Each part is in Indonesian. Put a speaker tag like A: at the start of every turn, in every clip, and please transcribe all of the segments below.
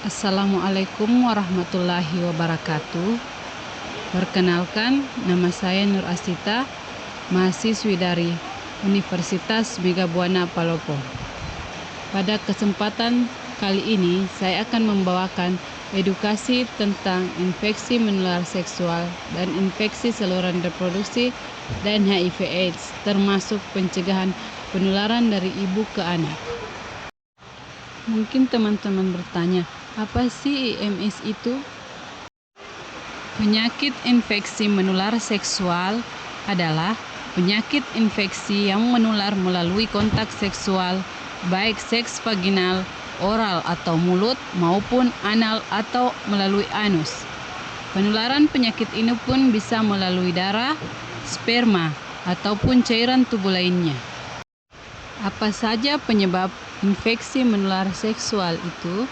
A: Assalamualaikum warahmatullahi wabarakatuh. Perkenalkan, nama saya Nur Asita, mahasiswi dari Universitas Megabuana Palopo. Pada kesempatan kali ini, saya akan membawakan edukasi tentang infeksi menular seksual dan infeksi saluran reproduksi dan HIV/AIDS, termasuk pencegahan penularan dari ibu ke anak. Mungkin teman-teman bertanya, apa sih IMS itu? Penyakit infeksi menular seksual adalah penyakit infeksi yang menular melalui kontak seksual, baik seks vaginal, oral atau mulut, maupun anal atau melalui anus. Penularan penyakit ini pun bisa melalui darah, sperma, ataupun cairan tubuh lainnya. Apa saja penyebab infeksi menular seksual itu?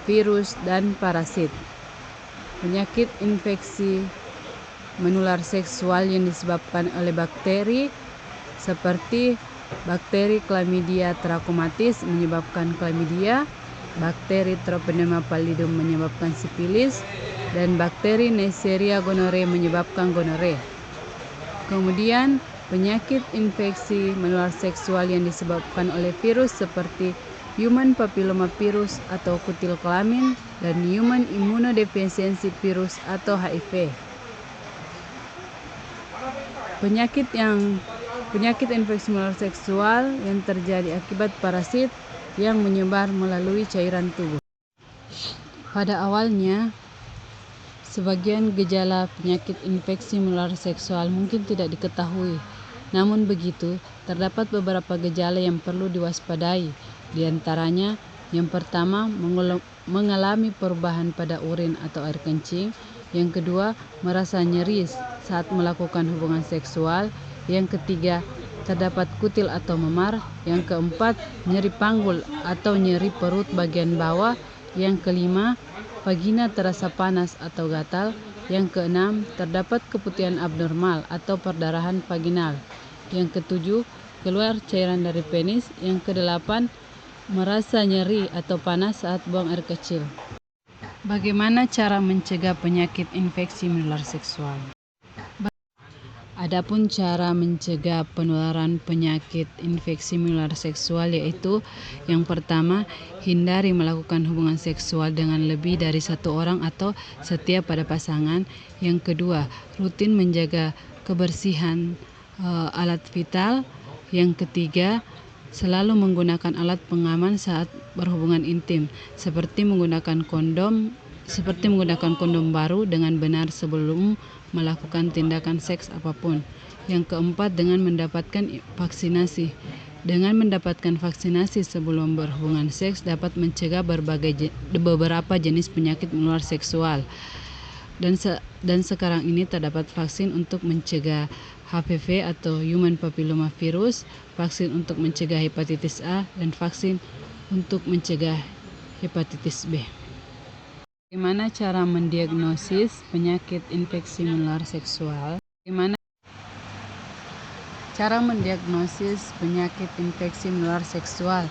A: Virus dan parasit. Penyakit infeksi menular seksual yang disebabkan oleh bakteri seperti bakteri Chlamydia trachomatis menyebabkan chlamydia, bakteri Treponema pallidum menyebabkan sifilis, dan bakteri Neisseria gonorrhoeae menyebabkan gonorrea. Kemudian penyakit infeksi menular seksual yang disebabkan oleh virus seperti Human Papillomavirus atau kutil kelamin dan Human Immunodeficiency Virus atau HIV. Penyakit infeksi menular seksual yang terjadi akibat parasit yang menyebar melalui cairan tubuh. Pada awalnya, sebagian gejala penyakit infeksi menular seksual mungkin tidak diketahui. Namun begitu, terdapat beberapa gejala yang perlu diwaspadai. Di antaranya, yang pertama, mengalami perubahan pada urin atau air kencing. Yang kedua, merasa nyeri saat melakukan hubungan seksual. Yang ketiga, terdapat kutil atau memar. Yang keempat, nyeri panggul atau nyeri perut bagian bawah. Yang kelima, vagina terasa panas atau gatal. Yang keenam, terdapat keputihan abnormal atau perdarahan vaginal. Yang ketujuh, keluar cairan dari penis. Yang kedelapan, merasa nyeri atau panas saat buang air kecil. Bagaimana cara mencegah penyakit infeksi menular seksual? Adapun cara mencegah penularan penyakit infeksi menular seksual yaitu yang pertama, hindari melakukan hubungan seksual dengan lebih dari satu orang atau setia pada pasangan. Yang kedua, rutin menjaga kebersihan alat vital. Yang ketiga, selalu menggunakan alat pengaman saat berhubungan intim, seperti menggunakan kondom baru dengan benar sebelum melakukan tindakan seks apapun. Yang keempat, dengan mendapatkan vaksinasi. Dengan mendapatkan vaksinasi sebelum berhubungan seks dapat mencegah beberapa jenis penyakit menular seksual. Dan sekarang ini terdapat vaksin untuk mencegah HPV atau Human Papillomavirus, vaksin untuk mencegah hepatitis A, dan vaksin untuk mencegah hepatitis B. Bagaimana cara mendiagnosis penyakit infeksi menular seksual? Bagaimana cara mendiagnosis penyakit infeksi menular seksual?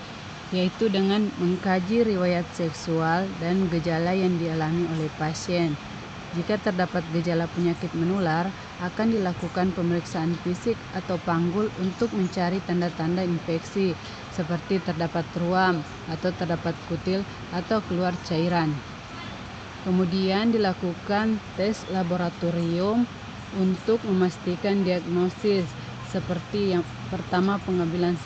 A: Yaitu dengan mengkaji riwayat seksual dan gejala yang dialami oleh pasien. Jika terdapat gejala penyakit menular, akan dilakukan pemeriksaan fisik atau panggul untuk mencari tanda-tanda infeksi, seperti terdapat ruam atau terdapat kutil atau keluar cairan. Kemudian dilakukan tes laboratorium untuk memastikan diagnosis, seperti yang pertama pengambilan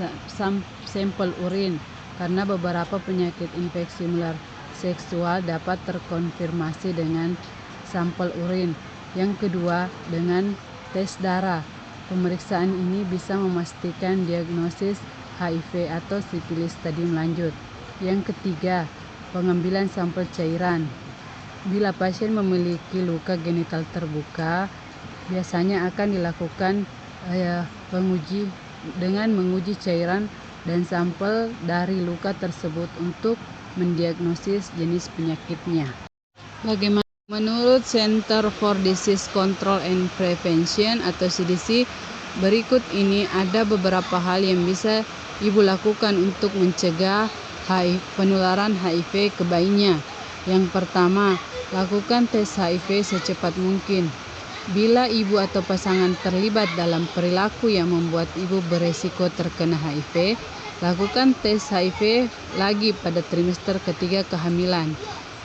A: sampel urin, karena beberapa penyakit infeksi menular seksual dapat terkonfirmasi dengan sampel urin. Yang kedua, dengan tes darah. Pemeriksaan ini bisa memastikan diagnosis HIV atau sifilis stadium lanjut. Yang ketiga, pengambilan sampel cairan. Bila pasien memiliki luka genital terbuka, biasanya akan dilakukan penguji dengan menguji cairan dan sampel dari luka tersebut untuk mendiagnosis jenis penyakitnya. Bagaimana? Menurut Center for Disease Control and Prevention atau CDC, berikut ini ada beberapa hal yang bisa ibu lakukan untuk mencegah penularan HIV ke bayinya. Yang pertama, lakukan tes HIV secepat mungkin. Bila ibu atau pasangan terlibat dalam perilaku yang membuat ibu beresiko terkena HIV, lakukan tes HIV lagi pada trimester ketiga kehamilan.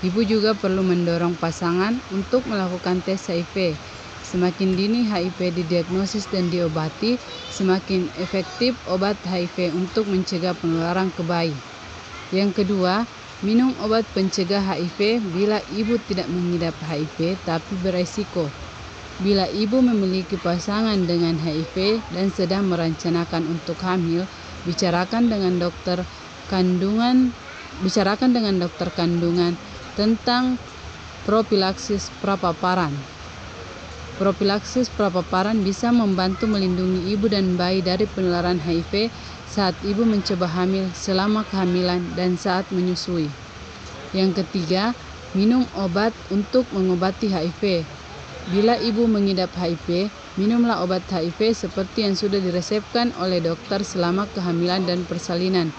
A: Ibu juga perlu mendorong pasangan untuk melakukan tes HIV. Semakin dini HIV didiagnosis dan diobati, semakin efektif obat HIV untuk mencegah penularan ke bayi. Yang kedua, minum obat pencegah HIV bila ibu tidak mengidap HIV tapi beresiko. Bila ibu memiliki pasangan dengan HIV dan sedang merencanakan untuk hamil, bicarakan dengan dokter kandungan tentang propilaksis prapaparan. Propilaksis prapaparan bisa membantu melindungi ibu dan bayi dari penularan HIV saat ibu mencoba hamil, selama kehamilan, dan saat menyusui. Yang ketiga, minum obat untuk mengobati HIV. Bila ibu mengidap HIV, minumlah obat HIV seperti yang sudah diresepkan oleh dokter selama kehamilan dan persalinan.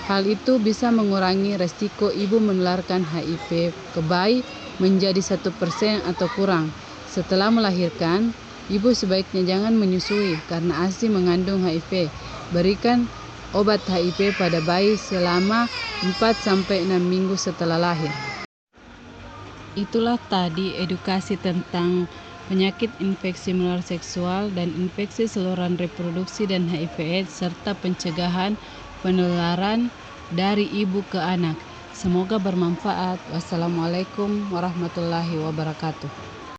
A: Hal itu bisa mengurangi resiko ibu menularkan HIV ke bayi menjadi 1% atau kurang. Setelah melahirkan, ibu sebaiknya jangan menyusui karena ASI mengandung HIV. Berikan obat HIV pada bayi selama 4-6 minggu setelah lahir. Itulah tadi edukasi tentang penyakit infeksi menular seksual dan infeksi saluran reproduksi dan HIV/AIDS serta pencegahan penularan dari ibu ke anak. Semoga bermanfaat. Wassalamualaikum warahmatullahi wabarakatuh.